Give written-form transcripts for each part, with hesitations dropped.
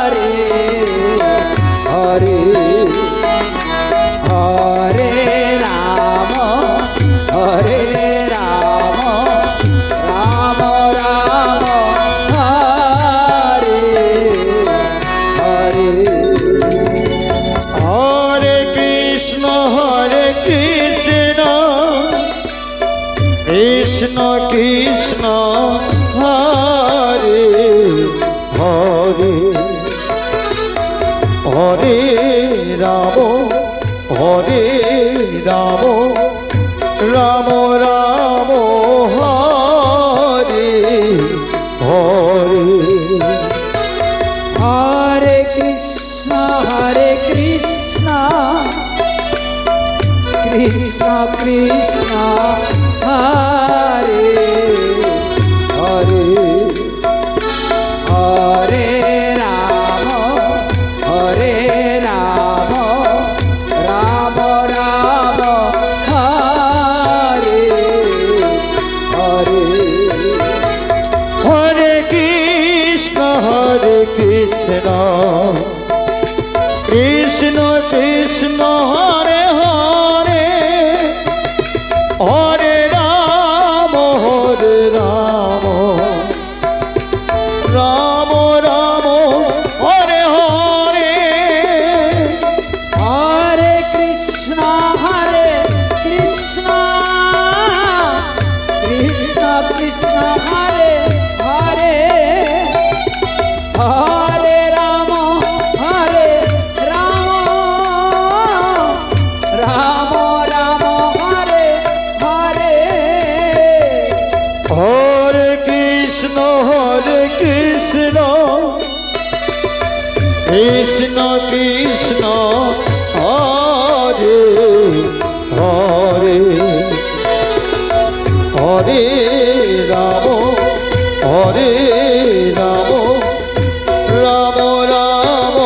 হরে হরে রাম হরে Ram Ram Ram Hare Hare Hare Krishna Krishna Krishna Hare Hare Hare Ram Ram Ram Hare Hare Hare Krishna Krishna Krishna Hare Hare Hare Ram Ram Ram Hare Hare Hare Krishna Krishna Krishna Hare Hare Hare Ram Ram Ram Hare Hare Hare Krishna Krishna Krishna Hare Hare Hare Ram Ram Ram Hare Hare Hare Krishna Krishna Krishna Hare Hare Hare Ram Ram Ram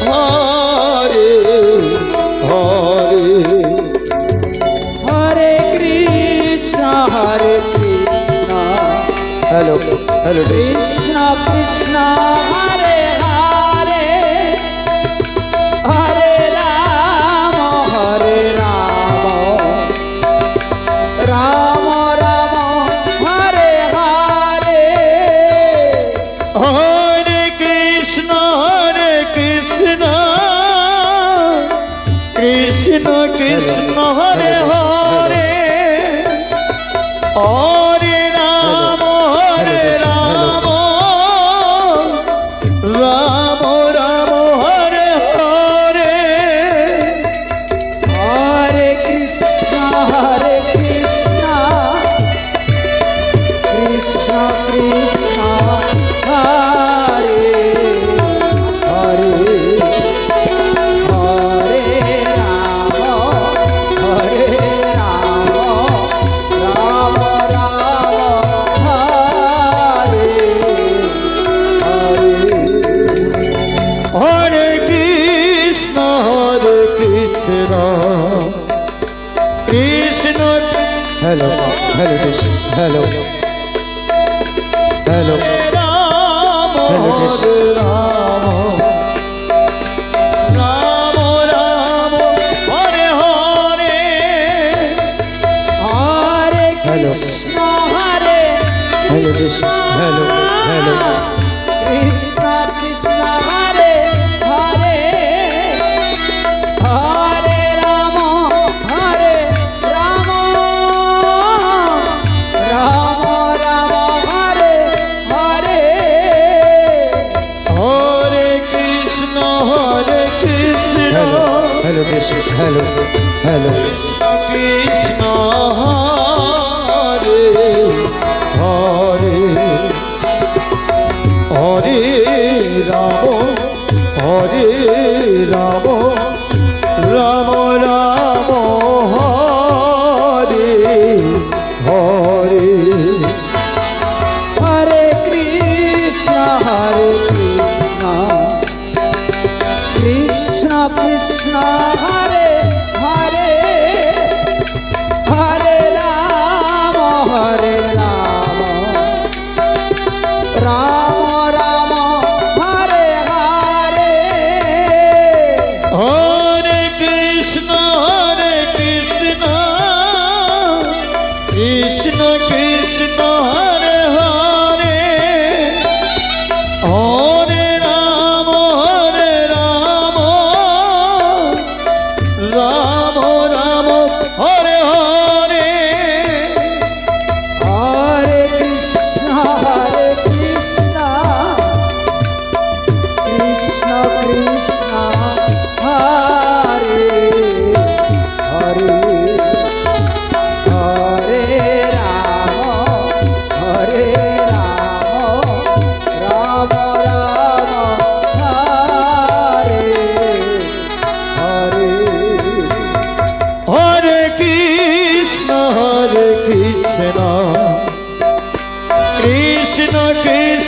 Hare Hare Hare Krishna hello Krishna Krishna Hare Hare Hare Ram Ram Ram Hare Hare Hare Krishna Krishna Krishna Hare Hare Hare Ram Ram Ram Hare Hare Hare Krishna Krishna Krishna Hare Hare Hare Ram Ram Ram Hare Hare Hare Krishna Krishna hello hello Ram Ram Ram Hare Hare Hare Krishna Krishna Krishna Hare Hare Hare Ram Ram Hare Hare Hare Krishna Krishna Hare Hare Hare Ram Ram Ram Hare Hare Hare Krishna Krishna Krishna Hare Hare Hare Ram Ram Ram Hare Hare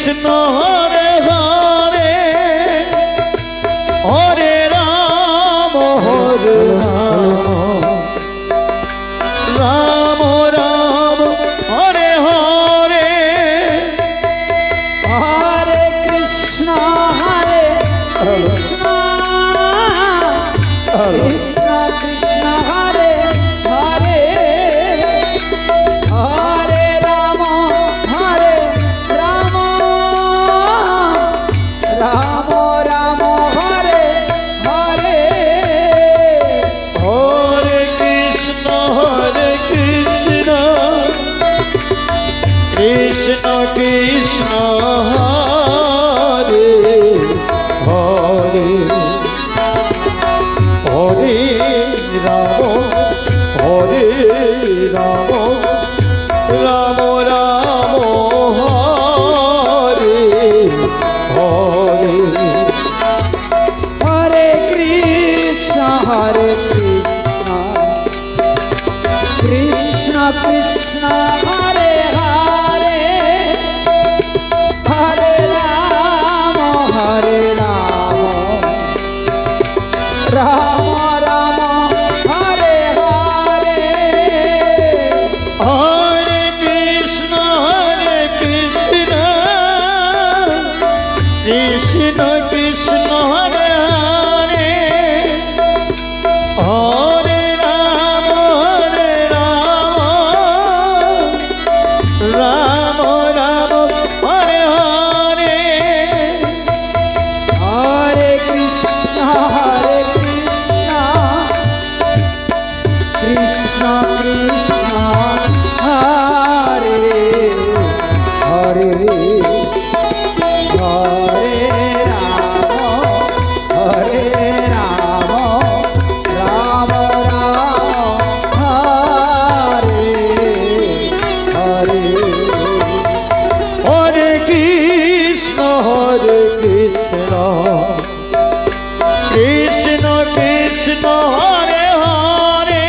Krishna Hare Hare Hare Ram Ram Ram Hare Hare Hare Krishna Krishna Krishna Hare Hare Hare Ram Ram Ram Hare Hare Hare Krishna Krishna Krishna Hare Hare Hare Ram Ram Ram Hare Hare Hare Krishna Krishna Krishna Hare Hare Hare Ram Ram Ram Hare Hare Hare Krishna Krishna Krishna Hare Hare Hare Ram Ram Ram Hare Hare Hare Krishna Krishna Krishna Hare Hare Hare Ram Ram Ram Hare Hare Hare Krishna Krishna Krishna Hare Hare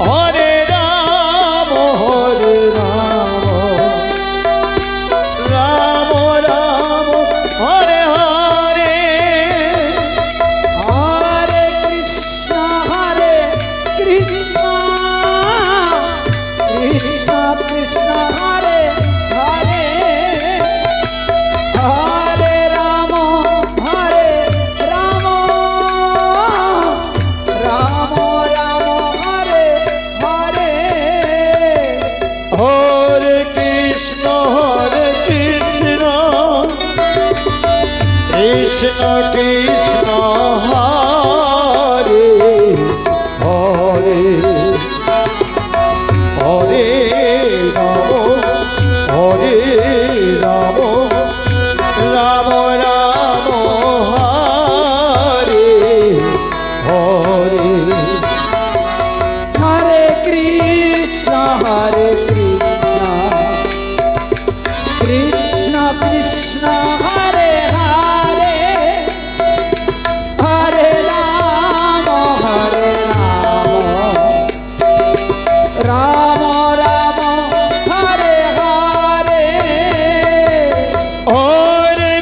Hare Ram Ram Ram Hare Hare Hare Krishna Krishna Krishna Hare Hare Hare Ram Ram Hare Hare Hare Krishna Krishna Krishna Hare Hare Hare Ram Ram Ram Hare Hare Hare Krishna Krishna Krishna Hare Hare Hare Ram Ram Ram Hare Hare Hare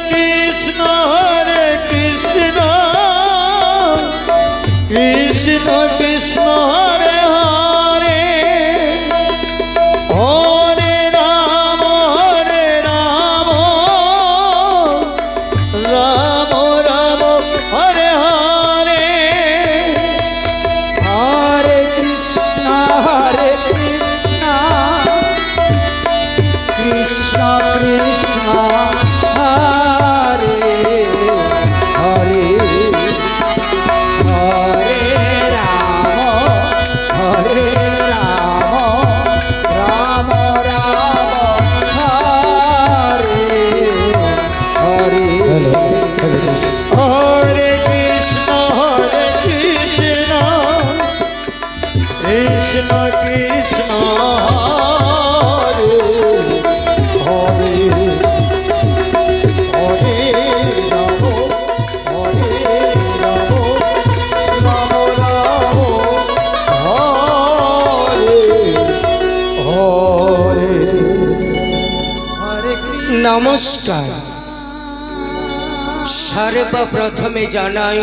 নমস্কার। সর্বপ্রথমে জানাই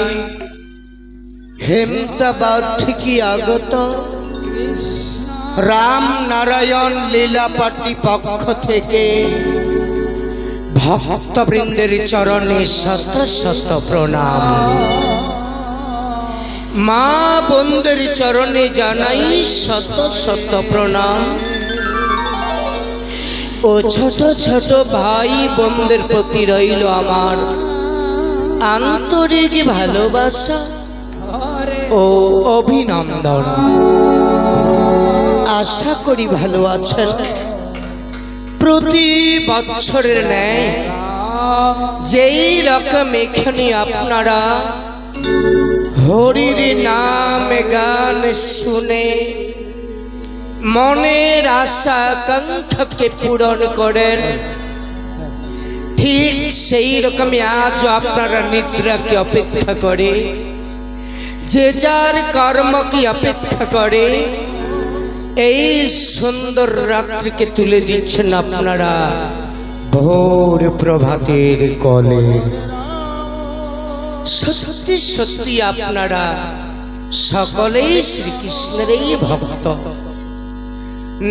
হেমতাবাদ থেকে আগত রাম নারায়ণ লীলা পার্টি পক্ষ থেকে ভক্তবৃন্দের চরণে শত শত প্রণাম। মা বোনদের চরণে জানাই শত শত প্রণাম। ও ছোট ছোট ভাই বোনদের প্রতি রইল আমার আন্তরিক ভালোবাসা ও অভিনন্দন। আশা করি ভালো আছেন। প্রতি বছরের ন্যায় যেই রকম এখানে আপনারা হরির নাম গান শুনে মনের আশা আকাঙ্ক্ষাকে পূরণ করেন, ঠিক সেই রকমই আজও আপনারা নিদ্রাকে অপেক্ষা করে, যে যার কর্মকে অপেক্ষা করে এই সুন্দর রাত্রিকে তুলে দিচ্ছেন আপনারা ভোর প্রভাতের কলে। সত্যি সত্যি আপনারা সকলেই শ্রীকৃষ্ণেরই ভক্ত,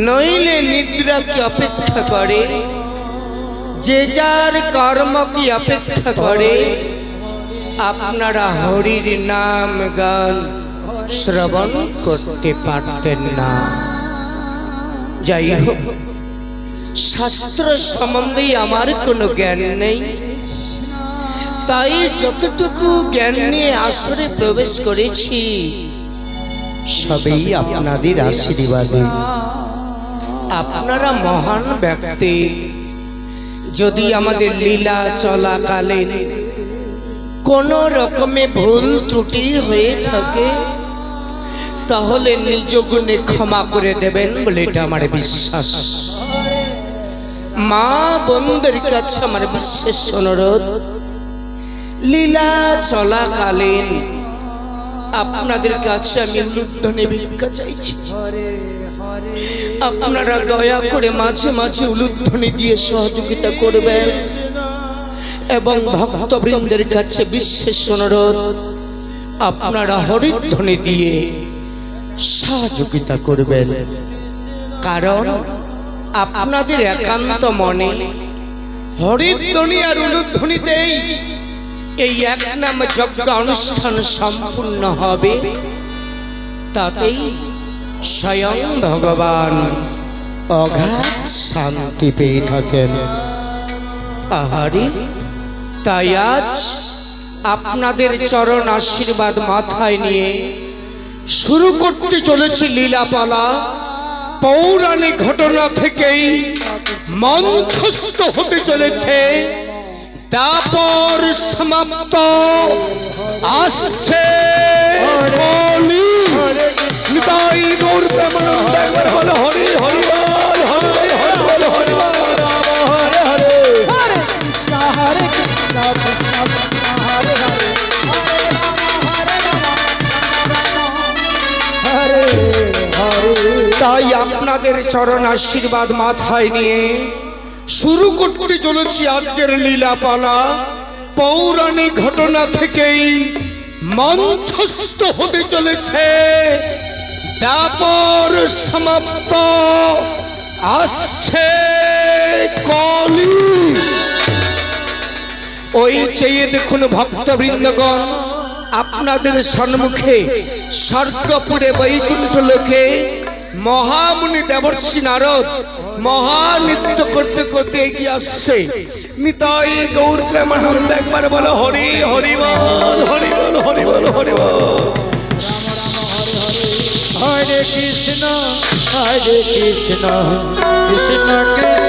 নইলে নিদ্রাকে অপেক্ষা করে, যে যার কর্মকে অপেক্ষা করে আপনারা হরির নাম গান শ্রবণ করতে পারতেন না। যাই হোক, শাস্ত্র সম্বন্ধে আমার কোনো জ্ঞান নেই, তাই যতটুকু জ্ঞান নিয়ে আসরে প্রবেশ করেছি সবই আপনাদের আশীর্বাদে। আপনারা মহান ব্যক্তি, যদি আমাদের লীলা চলাকালীন কোন রকমে ভুল ত্রুটি হয়ে থাকে তাহলে নিজ গুণে ক্ষমা করে দেবেন বলে এটা আমার বিশ্বাস। মা বোনদের কাছে আমার বিশেষ অনুরোধ, লীলা চলাকালীন আপনাদের কাছে আমি উলুধ্বনি ভিক্ষা চাইছি। আপনারা দয়া করে মাঝে মাঝে উলুধ্বনি দিয়ে সহযোগিতা করবেন এবং ভক্তবৃন্দের কাছে বিশেষ অনুরোধ, আপনারা হরিধ্বনি দিয়ে সহযোগিতা করবেন। কারণ আপনাদের একান্ত মনে হরিধ্বনি আর উলুধ্বনিতেই এই এক নাম যজ্ঞ অনুষ্ঠান সম্পূর্ণ হবে, তাতেই স্বয়ং ভগবান অগাধ শান্তি পেয়ে থাকেন। আহারে, তাই আজ আপনাদের চরণ আশীর্বাদ মাথায় নিয়ে শুরু করতে চলেছে লীলাপালা। পৌরাণিক ঘটনা থেকেই মঞ্চস্থ হতে চলেছে তারপর সমাপ্ত। আসছে কলি নিতাই গৌর প্রেমানন্দ। একবার হলো হরি হরি বল, হরি হরি বল, হরি বল। তাই আপনাদের চরণ আশীর্বাদ মাথায় নিয়ে শুরু করতে চলেছি আজকের লীলাপালা। পৌরাণিক ঘটনা থেকেই মঞ্চস্থ হতে চলেছে তারপর সমাপ্ত। আসছে কলি। ওই চেয়ে দেখুন ভক্তবৃন্দগণ, আপনাদের সম্মুখে স্বর্গপুরে বৈকুণ্ঠ লোকে মহামুনি দেবর্ষি নারদ মহানৃত্য করতে করতে এগিয়ে আসছে। নিতাই গৌর প্রেমানন্দ। একবার বলো হরি হরি বল, হরি বল, হরি বল, হরি বল। হরে কৃষ্ণ কৃষ্ণ কৃষ্ণ